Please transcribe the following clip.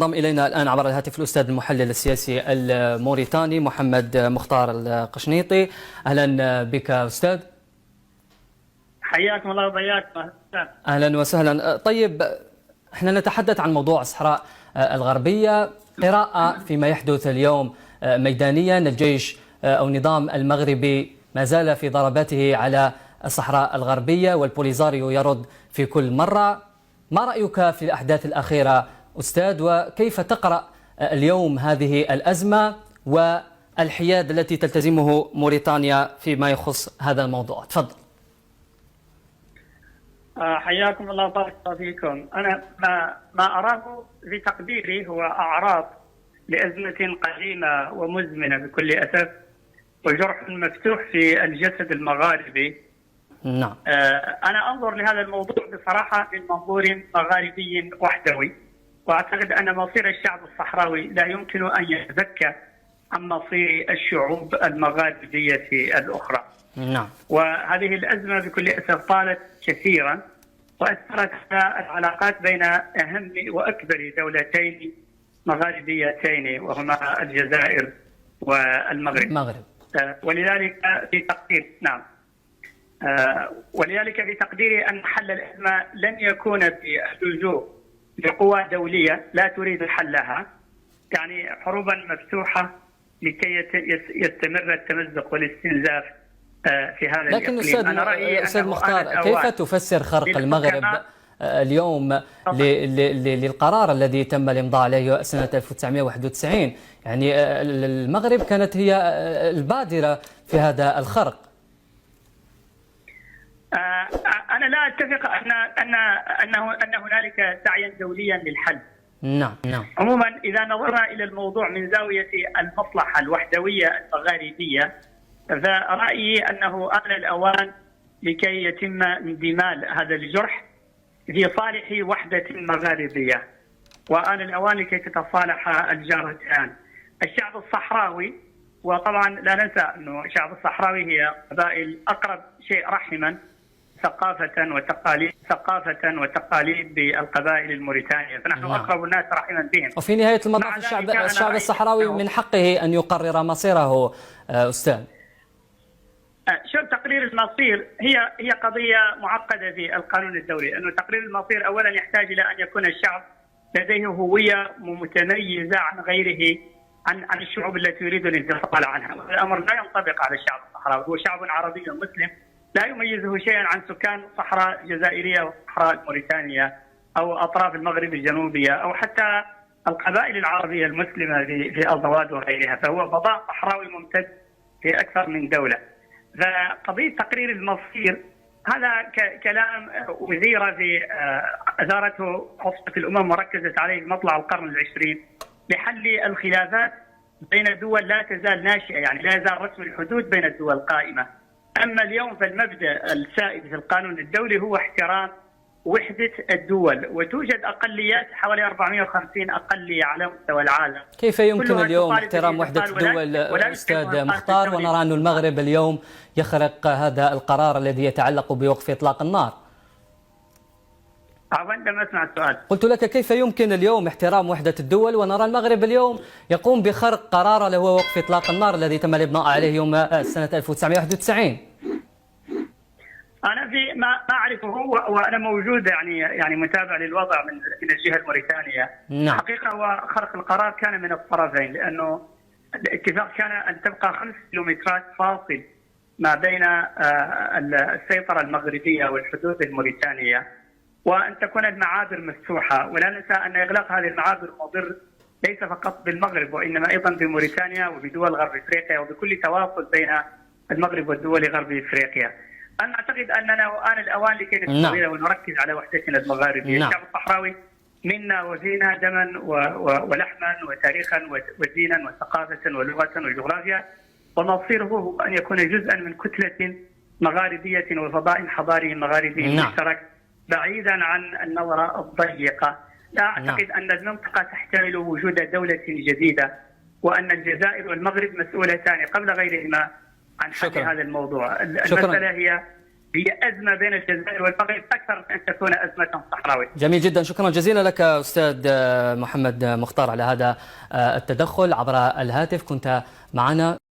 انضم إلينا الآن عبر الهاتف الأستاذ المحلل السياسي الموريتاني محمد مختار القشنيطي. أهلا بك أستاذ. حياكم الله وبياكم. أهلا وسهلا. طيب، احنا نتحدث عن موضوع الصحراء الغربية. قراءة فيما يحدث اليوم ميدانيا، الجيش أو النظام المغربي ما زال في ضرباته على الصحراء الغربية والبوليزاريو يرد في كل مرة. ما رأيك في الأحداث الأخيرة أستاذ، وكيف تقرأ اليوم هذه الأزمة والحياد التي تلتزمه موريتانيا فيما يخص هذا الموضوع؟ تفضل. حياكم الله وبارك الله فيكم. أنا ما أراه في تقديري هو أعراض لأزمة قديمة ومزمنة بكل أسف، وجرح مفتوح في الجسد المغاربي. نعم. أنا أنظر لهذا الموضوع بصراحة من منظور مغاربي وحدوي، وأعتقد أن مصير الشعب الصحراوي لا يمكن أن يتزكى عن مصير الشعوب المغاربية الأخرى. نعم. وهذه الأزمة بكل أسف طالت كثيرا وأثرت على العلاقات بين أهم وأكبر دولتين مغاربيتين وهما الجزائر والمغرب. ولذلك في تقدير ولذلك في تقديري أن حل الأزمة لن يكون باللجوء لقوى دولية لا تريد حلها، يعني حروبا مفتوحة لكي يستمر التمزق والاستنزاف في هذا لكن الإقليم. أستاذ مختار، كيف تفسر خرق المغرب اليوم للقرار الذي تم الإمضاء عليه سنة 1991؟ يعني المغرب كانت هي البادرة في هذا الخرق. أنا لا أتفق أن هنالك سعيا دوليا للحل. نعم. عموما إذا نظرنا إلى الموضوع من زاوية المصلحة الوحدوية المغاربية، فرأيي أنه آن الأوان لكي يتم انضمال هذا الجرح في صالح وحدة مغاربية، وآن الأوان لكي تتصالح الجارتان. الشعب الصحراوي، وطبعا لا ننسى أنه الشعب الصحراوي هي قبائل أقرب شيء رحما ثقافة وتقاليد بالقبائل الموريتانية، فنحن أقرب الناس رحما بهم. وفي نهاية المطاف الشعب الصحراوي من حقه أن يقرر مصيره أستاذ. شوف، تقرير المصير هي قضية معقدة في القانون الدولي، أنه تقرير المصير أولا يحتاج إلى أن يكون الشعب لديه هوية متميزة عن غيره، عن الشعوب التي يريد الانفصال عنها. هذا الأمر لا ينطبق على الشعب الصحراوي، هو شعب عربي مسلم لا يميزه شيئا عن سكان صحراء الجزائرية وصحراء موريتانيا أو أطراف المغرب الجنوبية أو حتى القبائل العربية المسلمة في الضواد وغيرها، فهو فضاء صحراوي ممتد في أكثر من دولة. فقضية تقرير المصير هذا كلام وزيرة في أثارته خطة الأمم وركزت عليه مطلع القرن العشرين لحل الخلافات بين الدول لا تزال ناشئة، يعني لا يزال رسم الحدود بين الدول قائمة. أما اليوم فالمبدأ السائد في القانون الدولي هو احترام وحدة الدول، وتوجد أقليات حوالي 450 أقلية على مستوى العالم. كيف يمكن اليوم احترام وحدة الدول أستاذ مختار، ونرى أن المغرب اليوم يخرق هذا القرار الذي يتعلق بوقف إطلاق النار؟ عندما أسمع السؤال قلت لك كيف يمكن اليوم احترام وحدة الدول ونرى المغرب اليوم يقوم بخرق قرار له هو وقف إطلاق النار الذي تم الإمضاء عليه يوم سنة 1991. أنا في ما أعرفه وأنا موجود يعني متابع للوضع من الجهة الموريتانية. نعم. حقيقة وخرق القرار كان من الطرفين، لأنه الاتفاق كان أن تبقى 5 كيلومترات فاصل ما بين السيطرة المغربية والحدود الموريتانية، وأن تكون المعابر مفتوحة. ولا ننسى أن إغلاق هذه المعابر مضر ليس فقط بالمغرب وإنما أيضا بموريتانيا وبدول غرب إفريقيا وبكل تواصل بين المغرب والدول غرب إفريقيا. أنا أعتقد أننا آن الأوان لكي نستغل ونركز على وحدتنا المغاربية. الشعب الصحراوي منا وفينا دما ولحما وتاريخا ودينا وثقافة ولغة وجغرافيا، ومصيره هو أن يكون جزءا من كتلة مغاربية وفضاء حضاري مغاربي مشترك بعيدا عن النظرة الضيقة. لا أعتقد أن المنطقة تحتمل وجود دولة جديدة، وأن الجزائر والمغرب مسؤولتان قبل غيرهما عن حل هذا الموضوع. المسألة هي هي أزمة بين الجزائر والمغرب أكثر من أن تكون أزمة صحراوية. جميل جدا، شكرا جزيلا لك أستاذ محمد مختار على هذا التدخل عبر الهاتف، كنت معنا.